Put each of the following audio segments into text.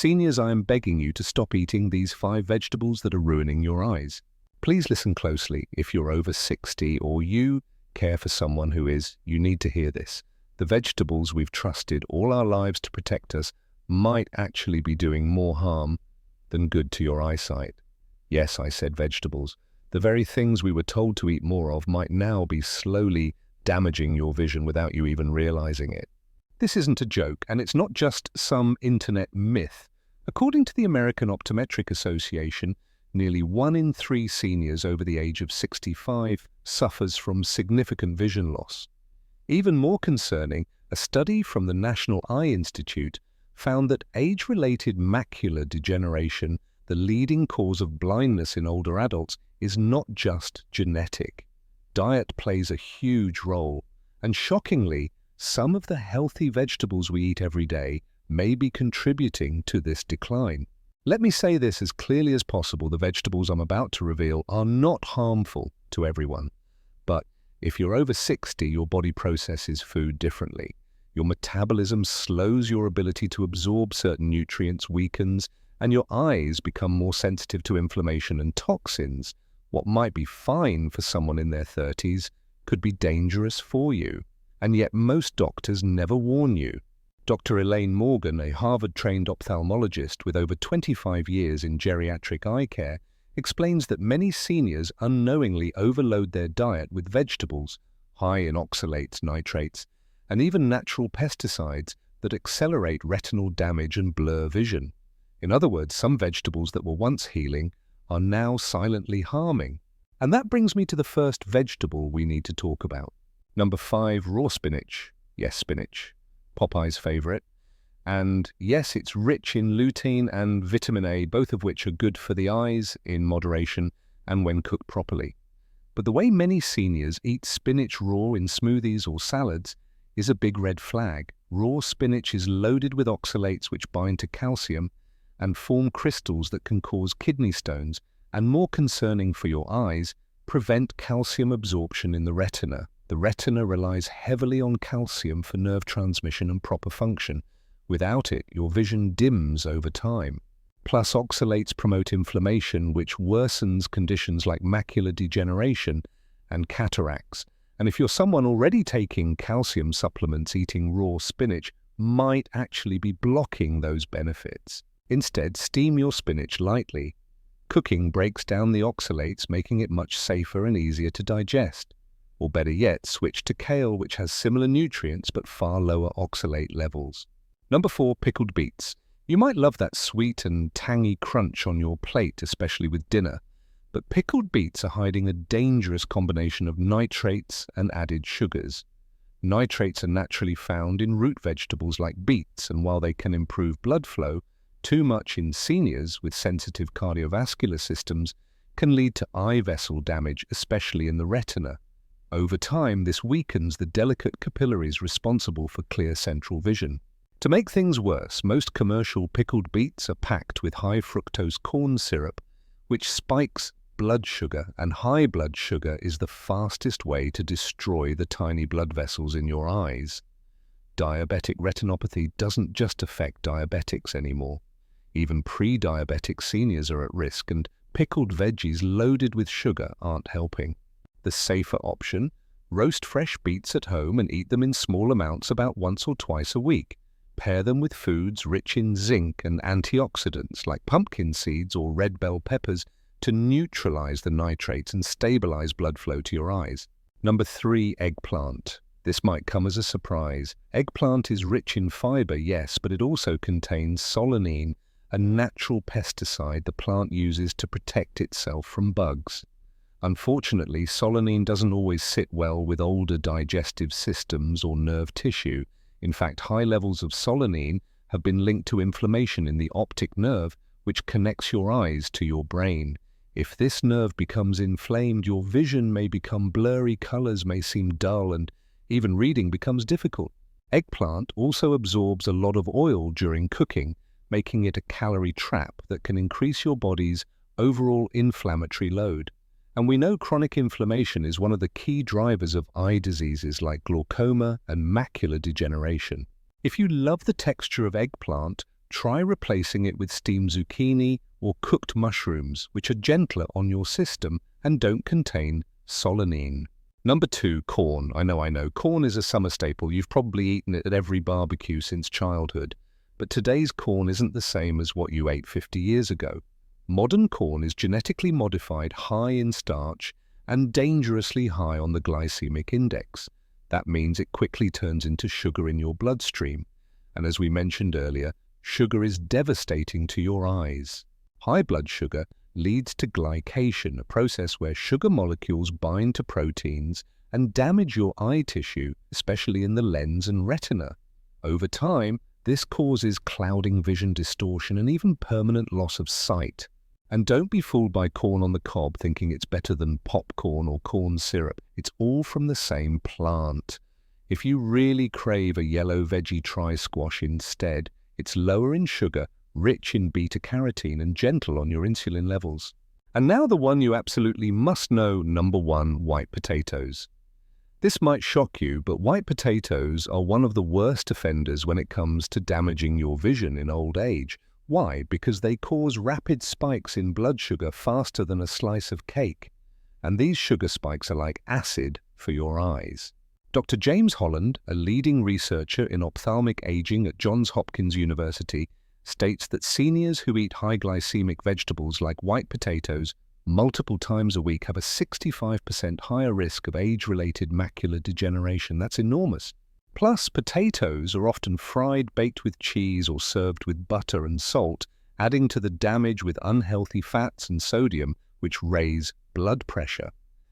Seniors, I am begging you to stop eating these 5 vegetables that are ruining your eyes. Please listen closely. If you're over 60 or you care for someone who is, you need to hear this. The vegetables we've trusted all our lives to protect us might actually be doing more harm than good to your eyesight. Yes, I said vegetables. The very things we were told to eat more of might now be slowly damaging your vision without you even realizing it. This isn't a joke, and it's not just some internet myth. According to the American Optometric Association, nearly 1 in 3 seniors over the age of 65 suffers from significant vision loss. Even more concerning, a study from the National Eye Institute found that age-related macular degeneration, the leading cause of blindness in older adults, is not just genetic. Diet plays a huge role, and shockingly, some of the healthy vegetables we eat every day may be contributing to this decline. Let me say this as clearly as possible: the vegetables I'm about to reveal are not harmful to everyone. But if you're over 60, your body processes food differently. Your metabolism slows, your ability to absorb certain nutrients weakens, and your eyes become more sensitive to inflammation and toxins. What might be fine for someone in their 30s could be dangerous for you. And yet most doctors never warn you. Dr. Elaine Morgan, a Harvard-trained ophthalmologist with over 25 years in geriatric eye care, explains that many seniors unknowingly overload their diet with vegetables high in oxalates, nitrates, and even natural pesticides that accelerate retinal damage and blur vision. In other words, some vegetables that were once healing are now silently harming. And that brings me to the first vegetable we need to talk about. Number 5, raw spinach. Yes, spinach. Popeye's favorite. And yes, it's rich in lutein and vitamin A, both of which are good for the eyes in moderation and when cooked properly. But the way many seniors eat spinach raw in smoothies or salads is a big red flag. Raw spinach is loaded with oxalates which bind to calcium and form crystals that can cause kidney stones, and more concerning for your eyes, prevent calcium absorption in the retina. The retina relies heavily on calcium for nerve transmission and proper function. Without it, your vision dims over time. Plus, oxalates promote inflammation, which worsens conditions like macular degeneration and cataracts. And if you're someone already taking calcium supplements, eating raw spinach might actually be blocking those benefits. Instead, steam your spinach lightly. Cooking breaks down the oxalates, making it much safer and easier to digest. Or better yet, switch to kale, which has similar nutrients but far lower oxalate levels. Number 4, pickled beets. You might love that sweet and tangy crunch on your plate, especially with dinner. But pickled beets are hiding a dangerous combination of nitrates and added sugars. Nitrates are naturally found in root vegetables like beets, and while they can improve blood flow, too much in seniors with sensitive cardiovascular systems can lead to eye vessel damage, especially in the retina. Over time, this weakens the delicate capillaries responsible for clear central vision. To make things worse, most commercial pickled beets are packed with high fructose corn syrup, which spikes blood sugar, and high blood sugar is the fastest way to destroy the tiny blood vessels in your eyes. Diabetic retinopathy doesn't just affect diabetics anymore. Even pre-diabetic seniors are at risk, and pickled veggies loaded with sugar aren't helping. The safer option: roast fresh beets at home and eat them in small amounts about once or twice a week. Pair them with foods rich in zinc and antioxidants like pumpkin seeds or red bell peppers to neutralize the nitrates and stabilize blood flow to your eyes. Number 3, eggplant. This might come as a surprise. Eggplant is rich in fiber, yes, but it also contains solanine, a natural pesticide the plant uses to protect itself from bugs. Unfortunately, solanine doesn't always sit well with older digestive systems or nerve tissue. In fact, high levels of solanine have been linked to inflammation in the optic nerve, which connects your eyes to your brain. If this nerve becomes inflamed, your vision may become blurry, colors may seem dull, and even reading becomes difficult. Eggplant also absorbs a lot of oil during cooking, making it a calorie trap that can increase your body's overall inflammatory load. And we know chronic inflammation is one of the key drivers of eye diseases like glaucoma and macular degeneration. If you love the texture of eggplant, try replacing it with steamed zucchini or cooked mushrooms, which are gentler on your system and don't contain solanine. Number 2, corn. I know. Corn is a summer staple. You've probably eaten it at every barbecue since childhood. But today's corn isn't the same as what you ate 50 years ago. Modern corn is genetically modified, high in starch, and dangerously high on the glycemic index. That means it quickly turns into sugar in your bloodstream. And as we mentioned earlier, sugar is devastating to your eyes. High blood sugar leads to glycation, a process where sugar molecules bind to proteins and damage your eye tissue, especially in the lens and retina. Over time, this causes clouding, vision distortion, and even permanent loss of sight. And don't be fooled by corn on the cob thinking it's better than popcorn or corn syrup. It's all from the same plant. If you really crave a yellow veggie tri-squash instead, it's lower in sugar, rich in beta-carotene, and gentle on your insulin levels. And now the one you absolutely must know, number 1, white potatoes. This might shock you, but white potatoes are one of the worst offenders when it comes to damaging your vision in old age. Why? Because they cause rapid spikes in blood sugar faster than a slice of cake. And these sugar spikes are like acid for your eyes. Dr. James Holland, a leading researcher in ophthalmic aging at Johns Hopkins University, states that seniors who eat high glycemic vegetables like white potatoes multiple times a week have a 65% higher risk of age-related macular degeneration. That's enormous. Plus, potatoes are often fried, baked with cheese, or served with butter and salt, adding to the damage with unhealthy fats and sodium, which raise blood pressure.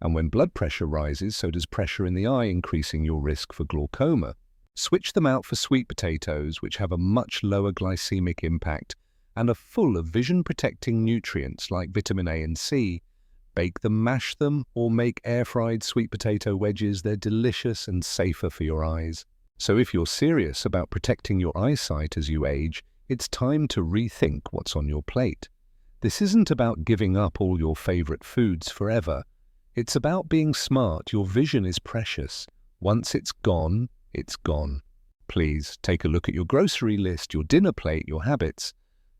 And when blood pressure rises, so does pressure in the eye, increasing your risk for glaucoma. Switch them out for sweet potatoes, which have a much lower glycemic impact and are full of vision-protecting nutrients like vitamin A and C. Bake them, mash them, or make air-fried sweet potato wedges. They're delicious and safer for your eyes. So if you're serious about protecting your eyesight as you age, it's time to rethink what's on your plate. This isn't about giving up all your favorite foods forever. It's about being smart. Your vision is precious. Once it's gone, it's gone. Please take a look at your grocery list, your dinner plate, your habits.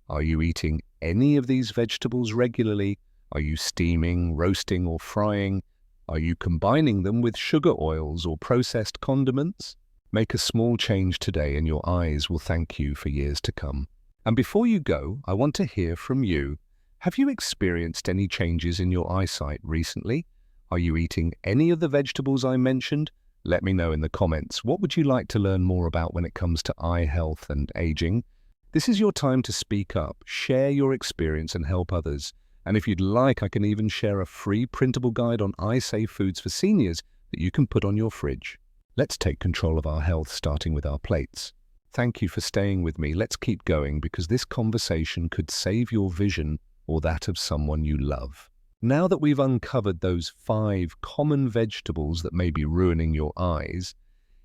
Are you eating any of these vegetables regularly? Are you steaming, roasting, or frying? Are you combining them with sugar oils or processed condiments? Make a small change today and your eyes will thank you for years to come. And before you go, I want to hear from you. Have you experienced any changes in your eyesight recently? Are you eating any of the vegetables I mentioned? Let me know in the comments. What would you like to learn more about when it comes to eye health and aging? This is your time to speak up, share your experience and help others. And if you'd like, I can even share a free printable guide on eye-safe foods for seniors that you can put on your fridge. Let's take control of our health, starting with our plates. Thank you for staying with me. Let's keep going because this conversation could save your vision or that of someone you love. Now that we've uncovered those 5 common vegetables that may be ruining your eyes,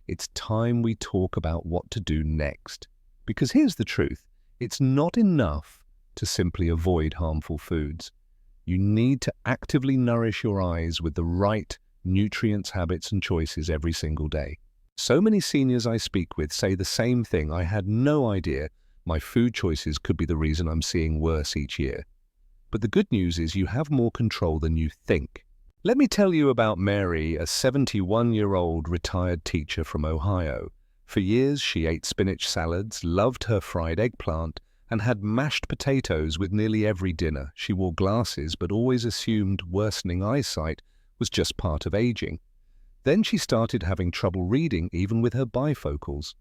it's time we talk about what to do next. Because here's the truth, it's not enough to simply avoid harmful foods. You need to actively nourish your eyes with the right nutrients, habits, and choices every single day. So many seniors I speak with say the same thing. I had no idea my food choices could be the reason I'm seeing worse each year. But the good news is you have more control than you think. Let me tell you about Mary, a 71-year-old retired teacher from Ohio. For years, she ate spinach salads, loved her fried eggplant, and had mashed potatoes with nearly every dinner. She wore glasses, but always assumed worsening eyesight was just part of aging. Then she started having trouble reading, even with her bifocals.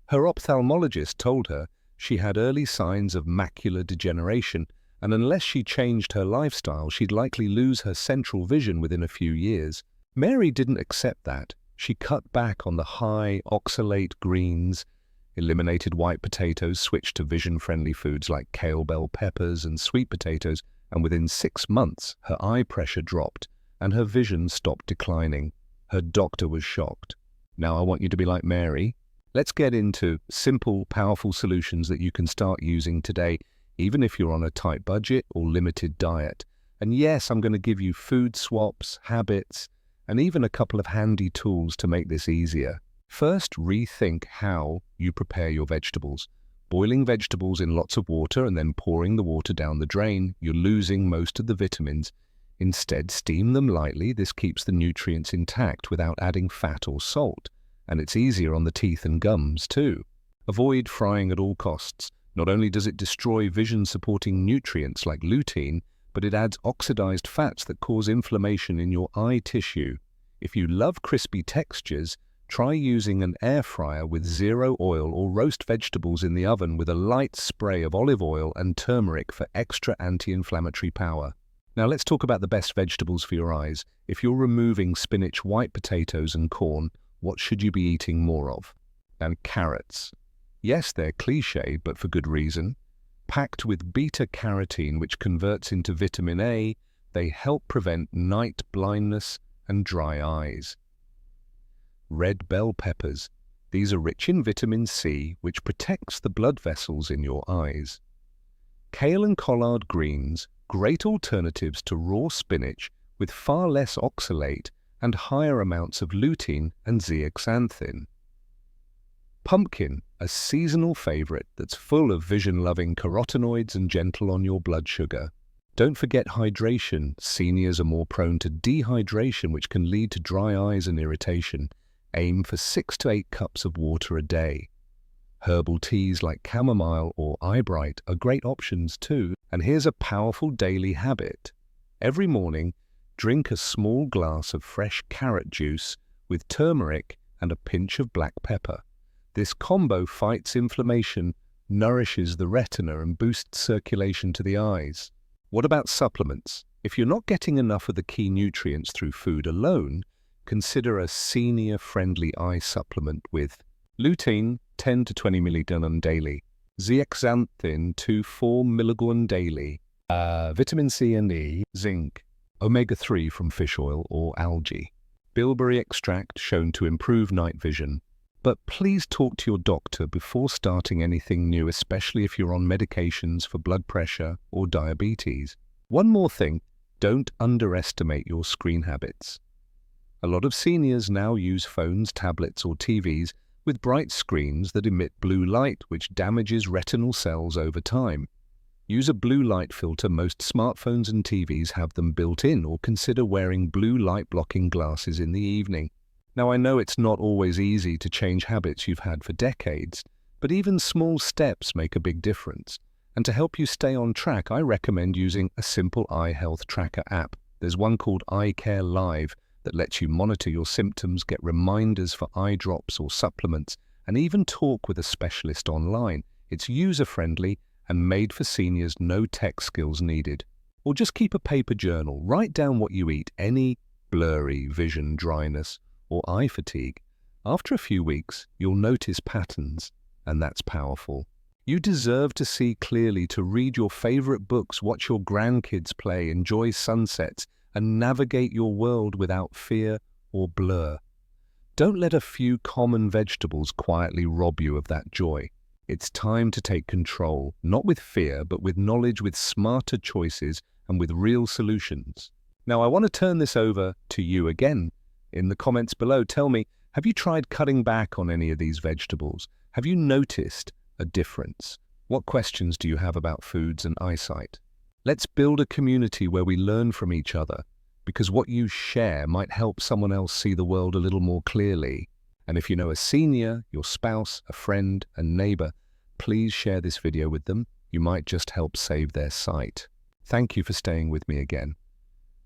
Her ophthalmologist told her she had early signs of macular degeneration, and unless she changed her lifestyle, she'd likely lose her central vision within a few years. Mary didn't accept that. She cut back on the high oxalate greens, eliminated white potatoes, switched to vision-friendly foods like kale bell peppers and sweet potatoes, and within 6 months, her eye pressure dropped and her vision stopped declining. Her doctor was shocked. Now I want you to be like Mary. Let's get into simple, powerful solutions that you can start using today, even if you're on a tight budget or limited diet. And yes, I'm going to give you food swaps, habits, and even a couple of handy tools to make this easier. First, rethink how you prepare your vegetables. Boiling vegetables in lots of water and then pouring the water down the drain, you're losing most of the vitamins. Instead, steam them lightly. This keeps the nutrients intact without adding fat or salt. And it's easier on the teeth and gums too. Avoid frying at all costs. Not only does it destroy vision-supporting nutrients like lutein, but it adds oxidized fats that cause inflammation in your eye tissue. If you love crispy textures, try using an air fryer with zero oil or roast vegetables in the oven with a light spray of olive oil and turmeric for extra anti-inflammatory power. Now let's talk about the best vegetables for your eyes. If you're removing spinach, white potatoes and corn, what should you be eating more of? And carrots. Yes, they're cliché, but for good reason. Packed with beta-carotene, which converts into vitamin A, they help prevent night blindness and dry eyes. Red bell peppers. These are rich in vitamin C, which protects the blood vessels in your eyes. Kale and collard greens, great alternatives to raw spinach with far less oxalate and higher amounts of lutein and zeaxanthin. Pumpkin, a seasonal favorite that's full of vision-loving carotenoids and gentle on your blood sugar. Don't forget hydration. Seniors are more prone to dehydration, which can lead to dry eyes and irritation. Aim for 6 to 8 cups of water a day. Herbal teas like chamomile or eyebright are great options too. And here's a powerful daily habit. Every morning, drink a small glass of fresh carrot juice with turmeric and a pinch of black pepper. This combo fights inflammation, nourishes the retina and boosts circulation to the eyes. What about supplements? If you're not getting enough of the key nutrients through food alone, consider a senior-friendly eye supplement with lutein 10 to 20 mg daily, zeaxanthin 2-4 mg daily, vitamin C and E, zinc, omega-3 from fish oil or algae, bilberry extract shown to improve night vision. But please talk to your doctor before starting anything new, especially if you're on medications for blood pressure or diabetes. One more thing, don't underestimate your screen habits. A lot of seniors now use phones, tablets or TVs with bright screens that emit blue light, which damages retinal cells over time. Use a blue light filter. Most smartphones and TVs have them built in, or consider wearing blue light blocking glasses in the evening. Now, I know it's not always easy to change habits you've had for decades, but even small steps make a big difference. And to help you stay on track, I recommend using a simple eye health tracker app. There's one called Eye Care Live that lets you monitor your symptoms, get reminders for eye drops or supplements, and even talk with a specialist online. It's user-friendly and made for seniors, no tech skills needed. Or just keep a paper journal. Write down what you eat, any blurry vision dryness or eye fatigue. After a few weeks, you'll notice patterns, and that's powerful. You deserve to see clearly, to read your favorite books, watch your grandkids play, enjoy sunsets, and navigate your world without fear or blur. Don't let a few common vegetables quietly rob you of that joy. It's time to take control, not with fear, but with knowledge, with smarter choices, and with real solutions. Now, I want to turn this over to you again. In the comments below, tell me, have you tried cutting back on any of these vegetables? Have you noticed a difference? What questions do you have about foods and eyesight? Let's build a community where we learn from each other, because what you share might help someone else see the world a little more clearly. And if you know a senior, your spouse, a friend, a neighbor, please share this video with them. You might just help save their sight. Thank you for staying with me again.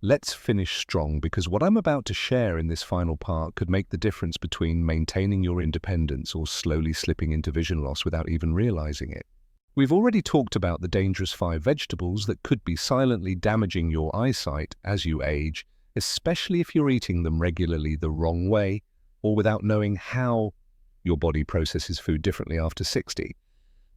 Let's finish strong, because what I'm about to share in this final part could make the difference between maintaining your independence or slowly slipping into vision loss without even realizing it. We've already talked about the dangerous 5 vegetables that could be silently damaging your eyesight as you age, especially if you're eating them regularly the wrong way or without knowing how your body processes food differently after 60.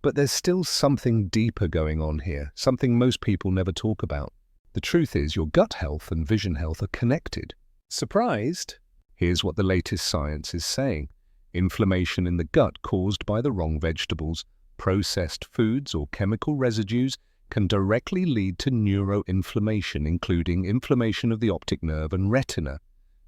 But there's still something deeper going on here, something most people never talk about. The truth is, your gut health and vision health are connected. Surprised? Here's what the latest science is saying. Inflammation in the gut caused by the wrong vegetables, processed foods, or chemical residues can directly lead to neuroinflammation, including inflammation of the optic nerve and retina.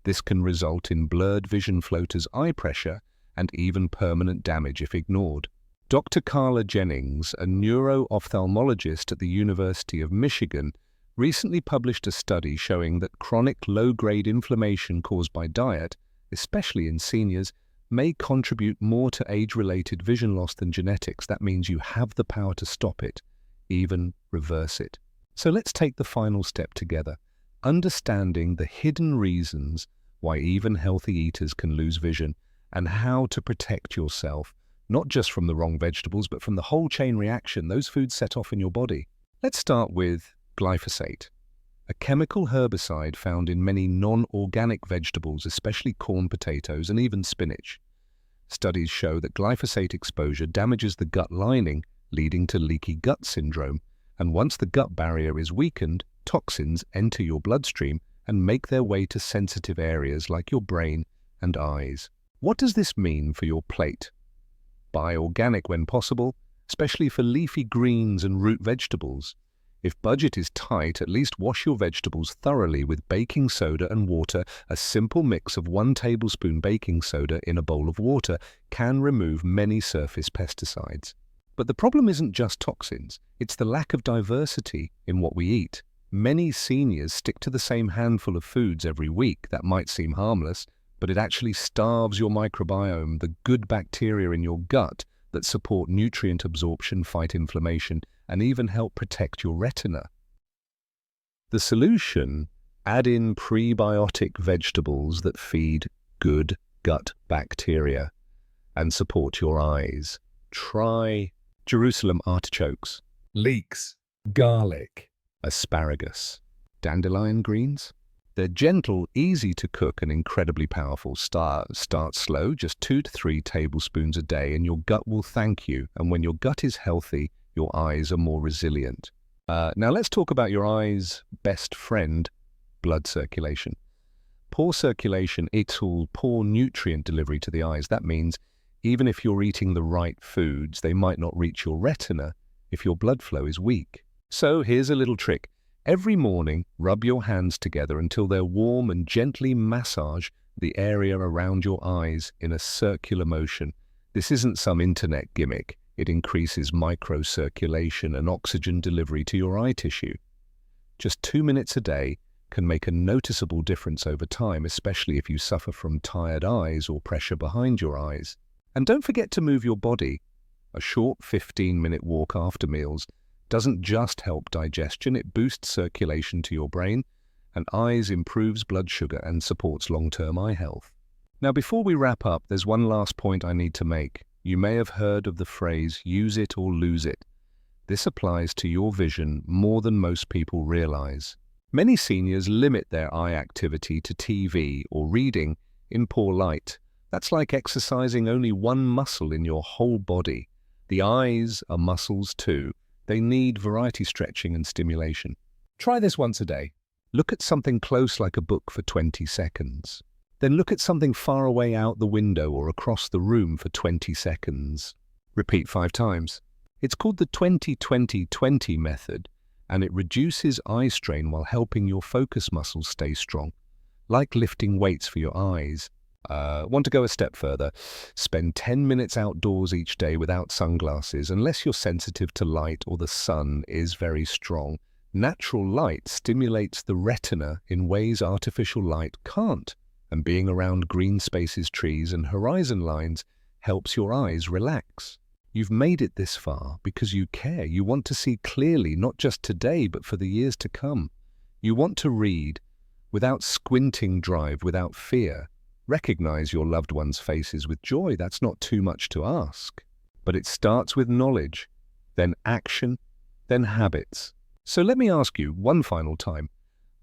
This can result in blurred vision, floaters, eye pressure, and even permanent damage if ignored. Dr. Carla Jennings, a neuro-ophthalmologist at the University of Michigan, recently published a study showing that chronic low-grade inflammation caused by diet, especially in seniors, may contribute more to age-related vision loss than genetics. That means you have the power to stop it, even reverse it. So let's take the final step together, understanding the hidden reasons why even healthy eaters can lose vision and how to protect yourself, not just from the wrong vegetables, but from the whole chain reaction those foods set off in your body. Let's start with glyphosate, a chemical herbicide found in many non-organic vegetables, especially corn, potatoes, and even spinach. Studies show that glyphosate exposure damages the gut lining, leading to leaky gut syndrome, and once the gut barrier is weakened, toxins enter your bloodstream and make their way to sensitive areas like your brain and eyes. What does this mean for your plate? Buy organic when possible, especially for leafy greens and root vegetables. If budget is tight, at least wash your vegetables thoroughly with baking soda and water. A simple mix of 1 tablespoon baking soda in a bowl of water can remove many surface pesticides. But the problem isn't just toxins, it's the lack of diversity in what we eat. Many seniors stick to the same handful of foods every week. That might seem harmless, but it actually starves your microbiome, the good bacteria in your gut that support nutrient absorption, fight inflammation, and even help protect your retina. The solution: add in prebiotic vegetables that feed good gut bacteria and support your eyes. Try Jerusalem artichokes, leeks, garlic, asparagus, dandelion greens. They're gentle, easy to cook, and incredibly powerful. Start slow, just 2 to 3 tablespoons a day, and your gut will thank you. And when your gut is healthy, your eyes are more resilient. Now let's talk about your eye's best friend, blood circulation. Poor circulation equals poor nutrient delivery to the eyes. That means even if you're eating the right foods, they might not reach your retina if your blood flow is weak. So here's a little trick. Every morning, rub your hands together until they're warm and gently massage the area around your eyes in a circular motion. This isn't some internet gimmick. It increases microcirculation and oxygen delivery to your eye tissue. Just 2 minutes a day can make a noticeable difference over time, especially if you suffer from tired eyes or pressure behind your eyes. And don't forget to move your body. A short 15-minute walk after meals doesn't just help digestion, it boosts circulation to your brain, and eyes improves blood sugar and supports long-term eye health. Now, before we wrap up, there's one last point I need to make. You may have heard of the phrase, use it or lose it. This applies to your vision more than most people realize. Many seniors limit their eye activity to TV or reading in poor light. That's like exercising only one muscle in your whole body. The eyes are muscles too. They need variety stretching and stimulation. Try this once a day. Look at something close like a book for 20 seconds. Then look at something far away out the window or across the room for 20 seconds. Repeat 5 times. It's called the 20-20-20 method, and it reduces eye strain while helping your focus muscles stay strong. Like lifting weights for your eyes. Want to go a step further? Spend 10 minutes outdoors each day without sunglasses, unless you're sensitive to light or the sun is very strong. Natural light stimulates the retina in ways artificial light can't, and being around green spaces, trees, and horizon lines helps your eyes relax. You've made it this far because you care. You want to see clearly, not just today, but for the years to come. You want to read without squinting, drive without fear. Recognize your loved ones' faces with joy. That's not too much to ask. But it starts with knowledge, then action, then habits. So let me ask you one final time.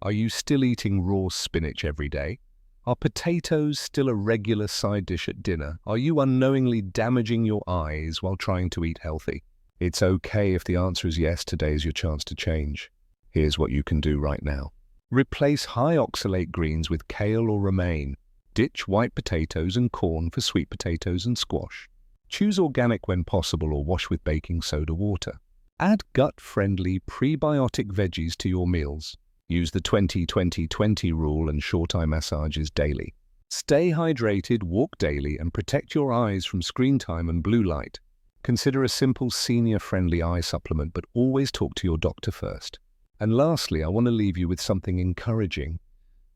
Are you still eating raw spinach every day? Are potatoes still a regular side dish at dinner? Are you unknowingly damaging your eyes while trying to eat healthy? It's okay if the answer is yes. Today is your chance to change. Here's what you can do right now. Replace high oxalate greens with kale or romaine. Ditch white potatoes and corn for sweet potatoes and squash. Choose organic when possible or wash with baking soda water. Add gut-friendly prebiotic veggies to your meals. Use the 20-20-20 rule and short eye massages daily. Stay hydrated, walk daily, and protect your eyes from screen time and blue light. Consider a simple senior-friendly eye supplement, but always talk to your doctor first. And lastly, I want to leave you with something encouraging.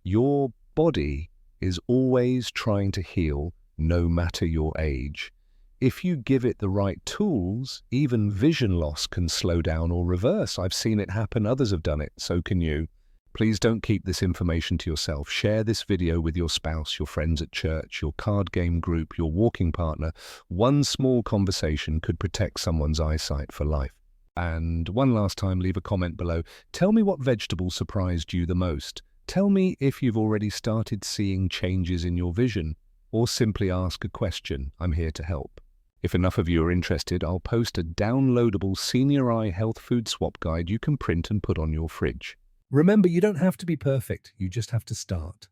Your body is always trying to heal, no matter your age. If you give it the right tools, even vision loss can slow down or reverse. I've seen it happen, others have done it, so can you. Please don't keep this information to yourself. Share this video with your spouse, your friends at church, your card game group, your walking partner. One small conversation could protect someone's eyesight for life. And one last time, leave a comment below. Tell me what vegetable surprised you the most. Tell me if you've already started seeing changes in your vision, or simply ask a question. I'm here to help. If enough of you are interested, I'll post a downloadable senior eye health food swap guide you can print and put on your fridge. Remember, you don't have to be perfect, you just have to start.